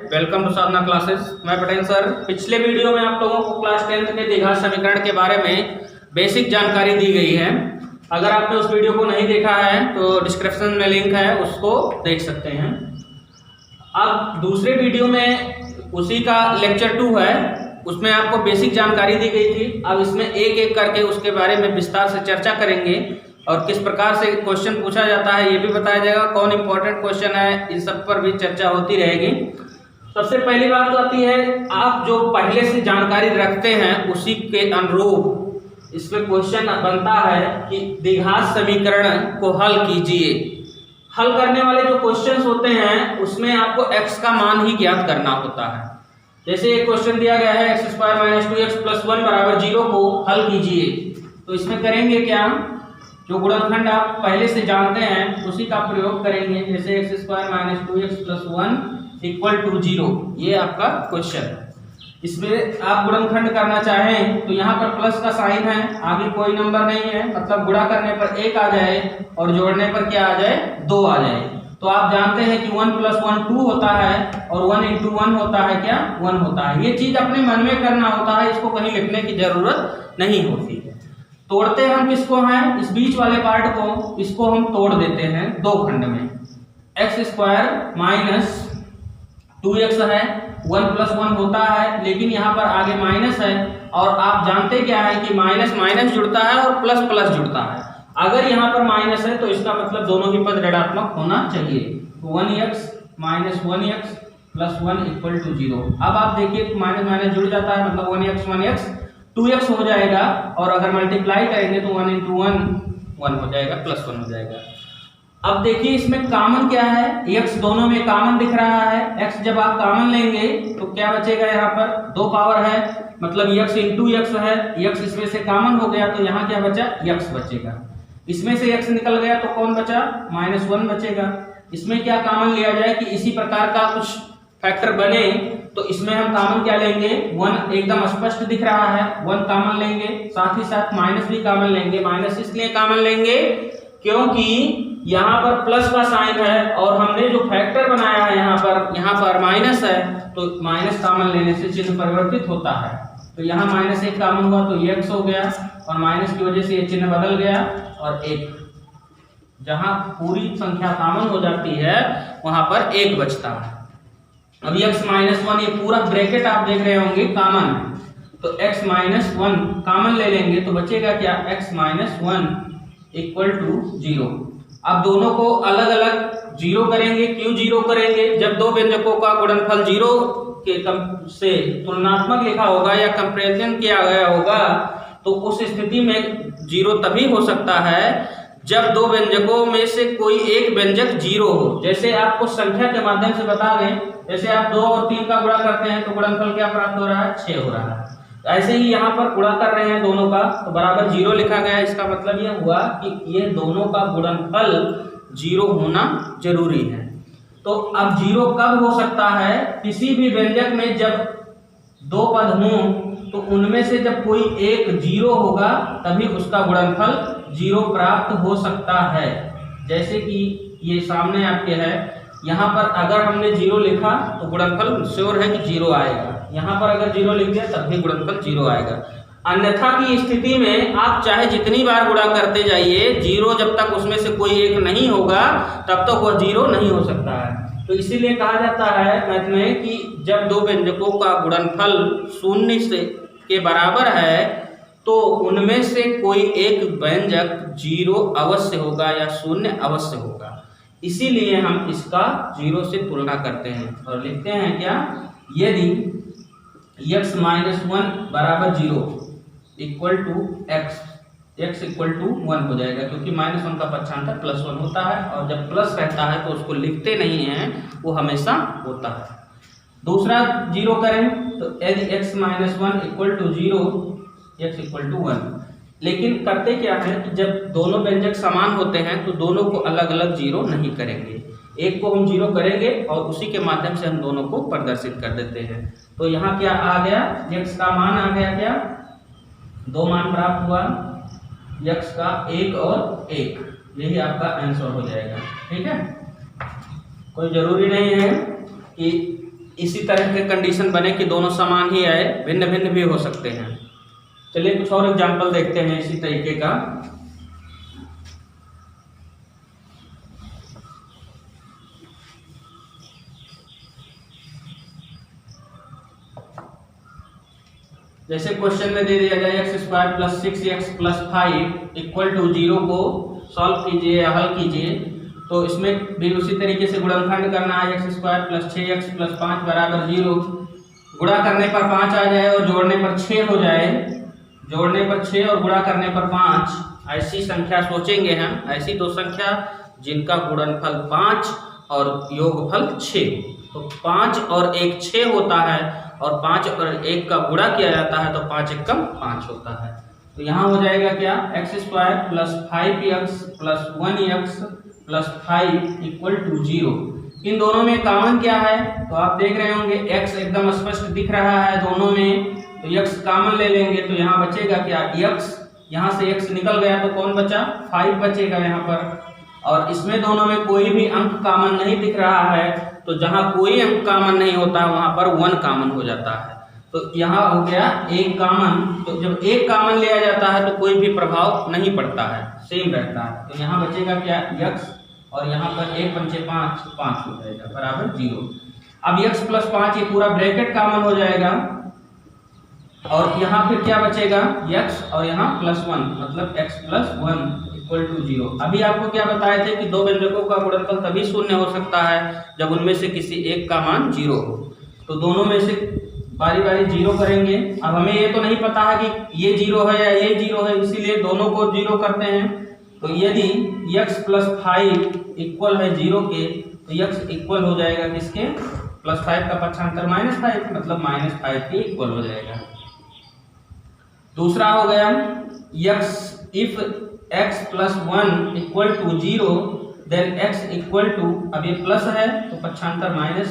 Welcome to Sadhana classes. मैं Patel sir. पिछले video में आप लोगों को क्लास 10th के द्विघात समीकरण के बारे में बेसिक जानकारी दी गई है। अगर आपने उस वीडियो को नहीं देखा है तो डिस्क्रिप्शन में लिंक है, उसको देख सकते हैं। अब दूसरे वीडियो में उसी का लेक्चर 2 है, उसमें आपको बेसिक जानकारी दी गई थी। अब इसमें एक एक करके उसके बारे में विस्तार से चर्चा करेंगे और किस प्रकार से क्वेश्चन पूछा जाता है ये भी बताया जाएगा। कौन इंपॉर्टेंट क्वेश्चन है, इन सब पर भी चर्चा होती रहेगी। सबसे पहली बात तो आती है, आप जो पहले से जानकारी रखते हैं उसी के अनुरूप इसमें क्वेश्चन बनता है कि द्विघात समीकरण को हल कीजिए। हल करने वाले जो क्वेश्चंस होते हैं उसमें आपको x का मान ही ज्ञात करना होता है। जैसे एक क्वेश्चन दिया गया है x² - 2x + 1 = 0 को हल कीजिए, तो इसमें करेंगे क्या, जो गुणनखंड आप पहले से जानते हैं उसी का प्रयोग करेंगे। जैसे x² - 2x + 1 = 0, ये आपका क्वेश्चन है। इसमें आप गुणनखंड करना चाहें तो यहाँ पर प्लस का साइन है, आगे कोई नंबर नहीं है, मतलब गुणा करने पर 1 आ जाए और जोड़ने पर क्या आ जाए, 2 आ जाए। तो आप जानते हैं कि 1 + 1 2 होता है और 1 × 1 होता है क्या, 1 होता है। ये चीज अपने मन में करना होता है, इसको कहीं लिखने की जरूरत नहीं होती है। तोड़ते हम किसको हैं, इस बीच वाले पार्ट को, इसको हम तोड़ देते हैं दो खंड में। x² - 2x है, 1 + 1 होता है, लेकिन यहाँ पर आगे माइनस है और आप जानते क्या है कि माइनस माइनस जुड़ता है और प्लस प्लस जुड़ता है। अगर यहाँ पर माइनस है तो इसका मतलब दोनों ही पद ऋणात्मक होना चाहिए। तो 1x - 1x + 1 = 0। अब आप देखिए माइनस माइनस जुड़ जाता है, मतलब 1x 2x हो जाएगा, और अगर मल्टीप्लाई करेंगे तो 1 × 1 हो जाएगा, +1 हो जाएगा। अब देखिए इसमें कॉमन क्या है, x दोनों में कॉमन दिख रहा है। x जब आप कॉमन लेंगे तो क्या बचेगा, यहाँ पर 2 पावर है, मतलब x × x है। x इसमें से कॉमन हो गया तो यहाँ क्या बचा, x बचेगा। इसमें से x निकल गया तो कौन बचा, -1 बचेगा। इसमें क्या कॉमन लिया जाए कि इसी प्रकार का कुछ फैक्टर बने, तो इसमें हम कॉमन क्या लेंगे, 1 एकदम स्पष्ट दिख रहा है, 1 कॉमन लेंगे, साथ ही साथ माइनस भी कॉमन लेंगे। माइनस इसलिए कॉमन लेंगे क्योंकि यहाँ पर प्लस का साइन है और हमने जो फैक्टर बनाया है यहाँ पर माइनस है, तो माइनस कॉमन लेने से चिन्ह परिवर्तित होता है। तो यहाँ -1 कॉमन हुआ तो ये x हो गया, और माइनस की वजह से ये चिन्ह बदल गया और 1। जहाँ पूरी संख्या कॉमन हो जाती है वहां पर 1 बचता है। अब x - 1, ये पूरा ब्रैकेट आप देख रहे होंगे कॉमन है, तो x - 1 कॉमन ले लेंगे तो बचेगा क्या, x - 1 = 0। अब दोनों को अलग अलग 0 करेंगे। क्यों 0 करेंगे, जब दो व्यंजकों का गुणनफल 0 के से तुलनात्मक लिखा होगा या कंपैरिजन किया गया होगा, तो उस स्थिति में 0 तभी हो सकता है जब दो व्यंजकों में से कोई एक व्यंजक 0 हो। जैसे आपको संख्या के माध्यम से बता दें, जैसे आप 2 और 3 का गुणा करते हैं तो गुणनफल क्या प्राप्त हो रहा है, 6 हो रहा है। ऐसे ही यहाँ पर गुणा कर रहे हैं दोनों का, तो बराबर 0 लिखा गया। इसका मतलब यह हुआ कि ये दोनों का गुणनफल 0 होना जरूरी है। तो अब 0 कब हो सकता है, किसी भी व्यंजक में जब 2 पद हों तो उनमें से जब कोई एक 0 होगा तभी उसका गुणनफल 0 प्राप्त हो सकता है। जैसे कि ये सामने आपके है, यहाँ पर अगर हमने 0 लिखा तो गुणनफल श्योर है कि 0 आएगा। यहाँ पर अगर 0 लिख दिया तब भी गुणनफल 0 आएगा। अन्यथा की स्थिति में आप चाहे जितनी बार गुणा करते जाइए, 0 जब तक उसमें से कोई एक नहीं होगा तब तक वह 0 नहीं हो सकता है। तो इसीलिए कहा जाता है मैथ में कि जब दो व्यंजकों का गुणनफल 0 के बराबर है तो उनमें से कोई एक व्यंजक 0 अवश्य होगा या 0 अवश्य होगा। इसीलिए हम इसका 0 से तुलना करते हैं और लिखते हैं क्या, यदि x - 1 = 0 x = 1 हो जाएगा, क्योंकि -1 का पक्षांतर +1 होता है, और जब प्लस रहता है तो उसको लिखते नहीं हैं, वो हमेशा होता है। दूसरा 0 करें तो यदि x - 1 = 0 x = 1। लेकिन करते क्या है कि जब दोनों व्यंजक समान होते हैं तो दोनों को अलग अलग 0 नहीं करेंगे, एक को हम 0 करेंगे और उसी के माध्यम से हम दोनों को प्रदर्शित कर देते हैं। तो यहाँ क्या आ गया, x का मान आ गया क्या, 2 मान प्राप्त हुआ, x का 1 और 1, यही आपका आंसर हो जाएगा। ठीक है, कोई जरूरी नहीं है कि इसी तरह के कंडीशन बने कि दोनों समान ही आए, भिन्न भिन्न भी हो सकते हैं। चलिए कुछ और एग्जांपल देखते हैं इसी तरीके का। जैसे क्वेश्चन में दे दिया जाए X square plus 6x plus 5 equal to 0 को सॉल्व कीजिए या हल कीजिए। तो इसमें भी उसी तरीके से गुणनखंड करना है। X square plus 6x plus 5 बराबर 0। गुणा करने पर 5 आ जाए और जोड़ने पर 6 हो जाए। जोड़ने पर 6 और गुणा करने पर 5, ऐसी संख्या सोचेंगे हम, ऐसी दो संख्या जिनका गुणनफल 5 और योगफल 6। तो 5 और 1 6 होता है और 5 और 1 का गुणा किया जाता है तो 5 एकम 5 होता है। तो यहाँ हो जाएगा क्या, X square plus 5x plus 1x plus 5 equal to 0। इन दोनों में कॉमन क्या है, तो आप देख रहे होंगे x एकदम स्पष्ट दिख रहा है दोनों में, तो x कॉमन ले लेंगे तो यहाँ बचेगा क्या, x, यहाँ से x निकल गया तो कौन बचा, 5 बचेगा यहाँ पर। और इसमें दोनों में कोई भी अंक कॉमन नहीं दिख रहा है, तो जहाँ कोई अंक कॉमन नहीं होता वहाँ पर 1 कॉमन हो जाता है। तो यहाँ हो गया एक कॉमन। तो जब एक कॉमन लिया जाता है तो कोई भी प्रभाव नहीं पड़ता है, सेम रहता है। तो यहाँ बचेगा क्या, x, और यहाँ पर 1 पंचे 5, 5 हो जाएगा बराबर 0। अब x प्लस 5 ये पूरा ब्रैकेट कॉमन हो जाएगा और यहाँ फिर क्या बचेगा, x और यहाँ प्लस 1, मतलब x प्लस 1 इक्वल टू 0। अभी आपको क्या बताए थे कि दो व्यंजकों का गुणनफल तभी शून्य हो सकता है जब उनमें से किसी एक का मान 0 हो। तो दोनों में से बारी बारी 0 करेंगे। अब हमें ये तो नहीं पता है कि ये 0 है या ये 0 है, इसीलिए दोनों को 0 करते हैं। तो यदि x प्लस 5 इक्वल है 0 के, तो x इक्वल हो जाएगा किसके, प्लस 5 का पक्षांतर -5, मतलब -5 के इक्वल हो जाएगा। दूसरा हो गया if x plus 1 equal to 0 then x equal to, अब ये प्लस है तो पक्षांतर माइनस,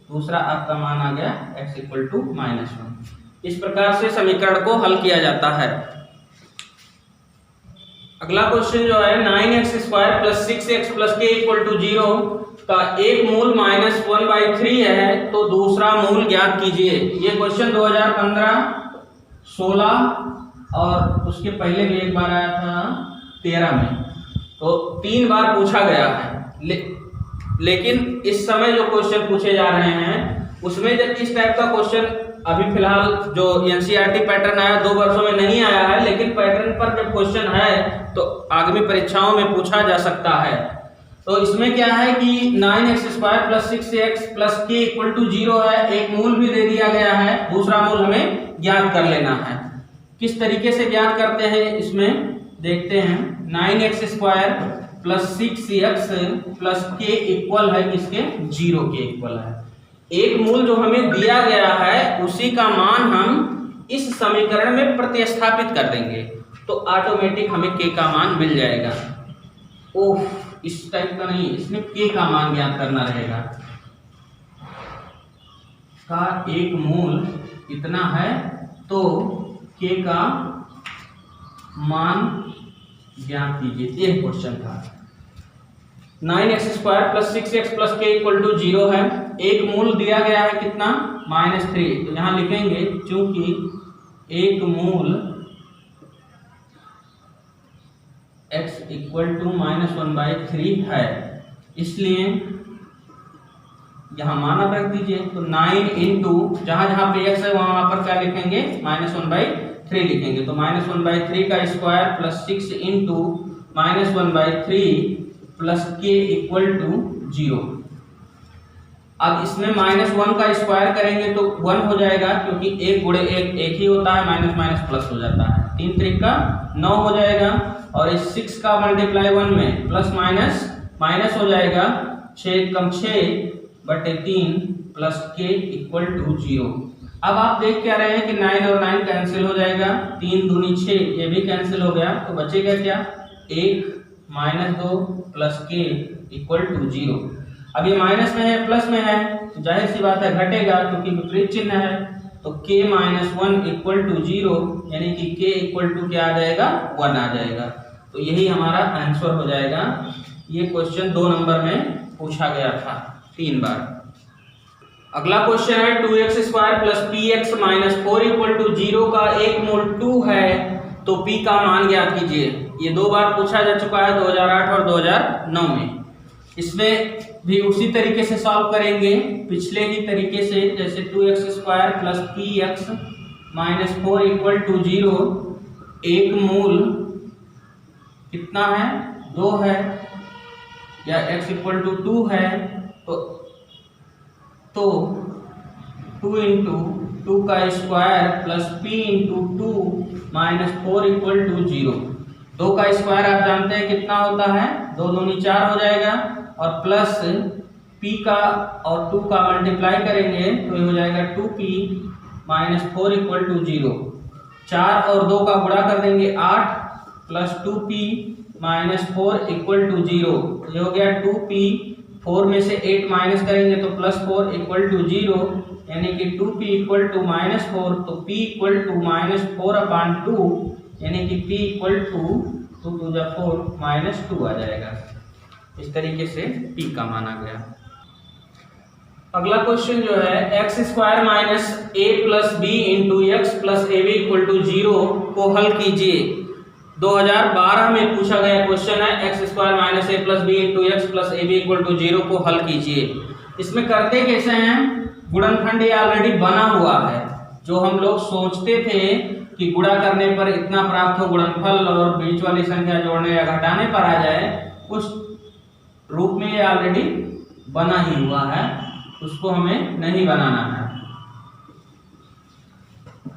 दूसरा आपका मान आ गया x इक्वल टू -1। इस प्रकार से समीकरण को हल किया जाता है। अगला क्वेश्चन जो है 9x square plus 6x plus k equal to 0 का एक मूल -1/3 है, तो दूसरा मूल ज्ञात कीजिए। ये क्वेश्चन 2015, 16 और उसके पहले भी एक बार आया था 13 में, तो 3 बार पूछा गया है। लेकिन इस समय जो क्वेश्चन पूछे जा रहे हैं उसमें जब इस टाइप का क्वेश्चन अभी फिलहाल जो एनसीईआरटी पैटर्न आया 2 वर्षों में नहीं आया है, लेकिन पैटर्न पर जब क्वेश्चन है तो आगामी परीक्षाओं में पूछा जा सकता है। तो इसमें क्या है कि 9x square plus 6x plus k equal to 0 है, एक मूल भी दे दिया गया है, दूसरा मूल हमें ज्ञात कर लेना है। किस तरीके से ज्ञात करते हैं इसमें देखते हैं। 9x square plus 6x plus k equal है किसके, 0 के इक्वल है। एक मूल जो हमें दिया गया है उसी का मान हम इस समीकरण में प्रतिस्थापित कर देंगे तो ऑटोमेटिक हमें k का मान मिल जाएगा। ओह, इस टाइप का नहीं, इसमें k का मान ज्ञात करना रहेगा। का एक मूल इतना है तो k का मान ज्ञात कीजिए। यह क्वेश्चन था। 9x square plus 6x plus k equal to 0 है, एक मूल दिया गया है कितना, -3। तो यहाँ लिखेंगे चूंकि एक मूल x इक्वल टू -1/3 है, इसलिए यहाँ मान आप रख दीजिए। तो 9 इंटू जहाँ जहाँ पे x है वहाँ पर क्या लिखेंगे, -1/3 लिखेंगे। तो -1/3 का square plus 6 into -1/3 plus k equal to 0। अब इसमें -1 का स्क्वायर करेंगे तो 1 हो जाएगा, क्योंकि 1 गुणे 1 1 ही होता है, माइनस माइनस प्लस हो जाता है। 3 3 का 9 हो जाएगा और इस 6 का मल्टीप्लाई 1 में प्लस माइनस माइनस हो जाएगा, 6 कम 6/3 प्लस k इक्वल टू 0। अब आप देख क्या रहे हैं कि 9 और 9 कैंसिल हो जाएगा, 3 दूनी 6 ये भी कैंसिल हो गया, तो बचेगा क्या, 1 -2 प्लस k इक्वल टू 0। अब ये माइनस में है प्लस में है तो जाहिर सी बात है घटेगा, क्योंकि विपरीत चिन्ह है। तो k -1 इक्वल टू 0, यानी कि k इक्वल टू क्या आ जाएगा, 1 आ जाएगा। तो यही हमारा आंसर हो जाएगा। ये क्वेश्चन 2 नंबर में पूछा गया था 3 बार। अगला क्वेश्चन है 2x² plus px minus 4 equal to 0 का एक मूल 2 है तो p का मान ज्ञात कीजिए। ये 2 बार पूछा जा चुका है 2008 और 2009 में। इसमें भी उसी तरीके से सॉल्व करेंगे पिछले ही तरीके से, जैसे 2x² plus px minus 4 equal to 0, एक मूल कितना है 2 है या x इक्वल टू 2 है तो 2 इंटू 2 का square plus p into 2 minus 4 equal to 0। 2 का स्क्वायर आप जानते हैं कितना होता है, 2 दूनी 4 हो जाएगा और प्लस p का और 2 का मल्टीप्लाई करेंगे तो ये हो जाएगा 2p माइनस 4 इक्वल टू 0। 4 और 2 का गुणा कर देंगे 8 plus 2p minus 4 equal to 0। ये हो गया 2p, 4 में से 8 माइनस करेंगे तो प्लस 4 इक्वल टू 0, यानी कि 2p इक्वल टू माइनस 4, तो p इक्वल टू माइनस 4/2, यानी कि p equal to 2 to 4 minus 2 आ जाएगा। इस तरीके से p का मान आ गया। अगला क्वेश्चन जो है x² minus a plus B into X plus A B equal to 0 को हल कीजिए। 2012 में पूछा गया क्वेश्चन है x² minus a plus B into X plus A B equal to 0 को हल कीजिए। इसमें करते कैसे हैं, गुणनखंड ये ऑलरेडी बना हुआ है। जो हम लोग सोचते थे कि गुणा करने पर इतना प्राप्त हो गुणनफल और बीच वाली संख्या जोड़ने या घटाने पर आ जाए, उस रूप में ये ऑलरेडी बना ही हुआ है, उसको हमें नहीं बनाना है।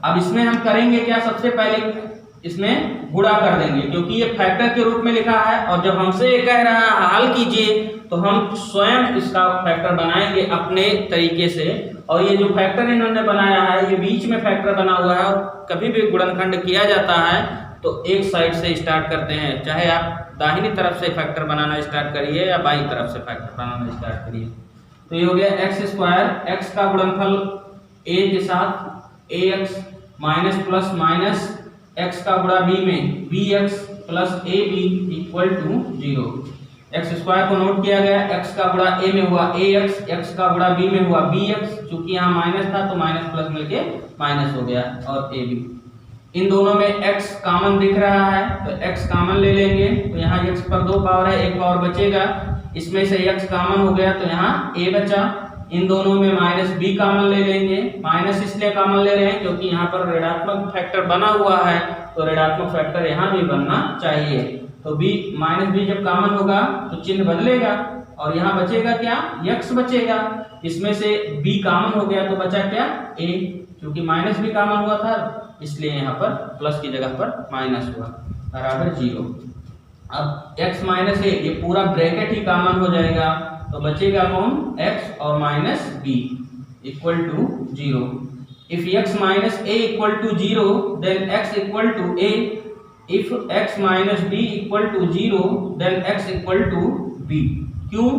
अब इसमें हम करेंगे क्या, सबसे पहले इसमें गुणा कर देंगे क्योंकि ये फैक्टर के रूप में लिखा है और जब हमसे ये कह रहा है हल कीजिए तो हम स्वयं इसका फैक्टर बनाएंगे अपने तरीके से। और ये जो फैक्टर इन्होंने बनाया है ये बीच में फैक्टर बना हुआ है और कभी भी गुणनखंड किया जाता है तो एक साइड से स्टार्ट करते हैं, चाहे आप दाहिनी तरफ से फैक्टर बनाना स्टार्ट करिए या बाईं तरफ से फैक्टर बनाना स्टार्ट करिए। तो ये हो गया x², x का गुणनफल a के साथ ax minus plus minus x का गुणा b में bx plus ab equal to 0। x² को नोट किया गया, x का गुणा a में हुआ ax, x का गुणा b में हुआ bx, चूंकि यहाँ माइनस था तो माइनस प्लस मिलके माइनस हो गया और ab। इन दोनों में x कॉमन दिख रहा है तो x कॉमन ले लेंगे, तो यहाँ x पर 2 पावर है, 1 पावर बचेगा, इसमें से x कॉमन हो गया तो यहाँ a बचा। इन दोनों में माइनस b कॉमन ले लेंगे, माइनस इसलिए कॉमन ले रहे हैं क्योंकि यहाँ पर ऋणात्मक फैक्टर बना हुआ है तो ऋणात्मक फैक्टर यहाँ भी बनना चाहिए। तो b माइनस b जब कॉमन होगा तो चिन्ह बदलेगा और यहाँ बचेगा क्या, x बचेगा। इसमें से b कॉमन हो गया तो बचा क्या, a, क्योंकि माइनस भी कॉमन हुआ था इसलिए यहाँ पर प्लस की जगह पर माइनस हुआ, बराबर 0। अब x माइनस a ये पूरा ब्रैकेट ही कॉमन हो जाएगा तो बचेगा कौन, x और minus b equal to 0। If x minus a equal to 0 then x equal to a, if x minus b equal to 0 then x equal to b। क्यों,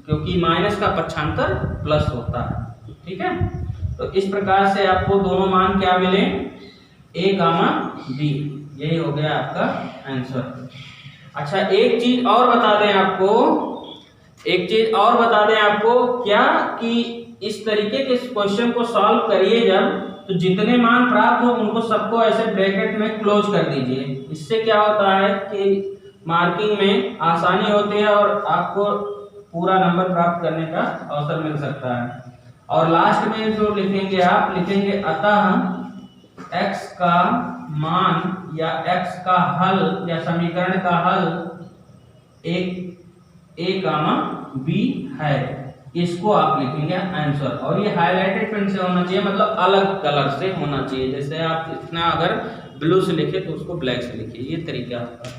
क्योंकि माइनस का पक्षांतर प्लस होता है, ठीक है। तो इस प्रकार से आपको दोनों मान क्या मिले, a, b, यही हो गया आपका आंसर। अच्छा एक चीज और बता दें आपको, क्या कि इस तरीके के क्वेश्चन को सॉल्व करिए जब, तो जितने मान प्राप्त हो उनको सबको ऐसे ब्रैकेट में क्लोज कर दीजिए। इससे क्या होता है कि मार्किंग में आसानी होती है और आपको पूरा नंबर प्राप्त करने का अवसर मिल सकता है। और लास्ट में जो लिखेंगे आप लिखेंगे अतः x का मान या x का हल या समीकरण का हल एक a, b है, इसको आप लिखेंगे आंसर। और ये हाईलाइटेड पेन से होना चाहिए, मतलब अलग कलर से होना चाहिए। जैसे आप इतना अगर ब्लू से लिखे तो उसको ब्लैक से लिखिए, ये तरीका आपका।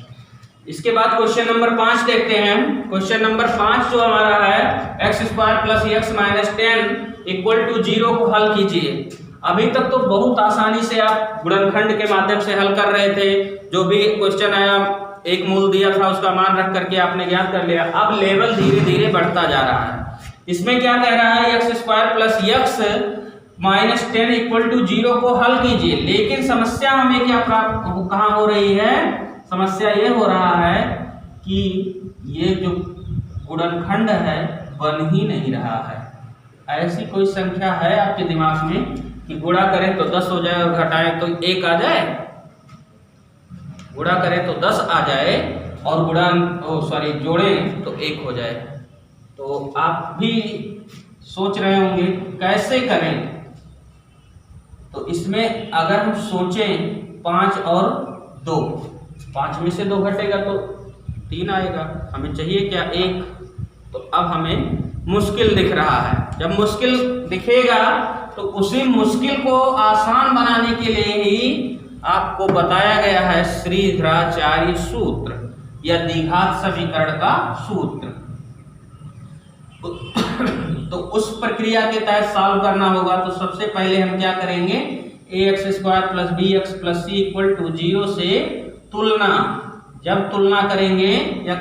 इसके बाद क्वेश्चन नंबर 5 देखते हैं। क्वेश्चन नंबर 5 जो हमारा है x² plus x minus 10 equal to 0 को हल कीजिए। अभी तक तो बहुत आसानी से आप गुणनखंड के माध्यम से हल कर रहे थे, जो भी क्वेश्चन आया एक मूल दिया था उसका मान रख करके आपने ज्ञात कर लिया। अब लेवल धीरे धीरे बढ़ता जा रहा है। इसमें क्या कह रहा है, x² plus x minus 10 equal to 0 को हल कीजिए। लेकिन समस्या हमें क्या प्राप्त कहाँ हो रही है, समस्या ये हो रहा है कि ये जो गुणनखंड है बन ही नहीं रहा है। ऐसी कोई संख्या है आपके दिमाग में कि गुणा करें तो 10 हो जाए और घटाएं तो 1 आ जाए? गुणा करें तो 10 आ जाए और जोड़ें तो 1 हो जाए। तो आप भी सोच रहे होंगे कैसे करें। तो इसमें अगर हम सोचें 5 और 2, 5 में से 2 घटेगा तो 3 आएगा, हमें चाहिए क्या? 1। तो अब हमें मुश्किल दिख रहा है। जब मुश्किल दिखेगा तो उसी मुश्किल को आसान बनाने के लिए ही आपको बताया गया है श्रीधराचार्य सूत्र या द्विघात समीकरण का सूत्र। तो उस प्रक्रिया के तहत सॉल्व करना होगा। तो सबसे पहले हम क्या करेंगे, ax² + bx + c = 0 से तुलना। जब तुलना करेंगे या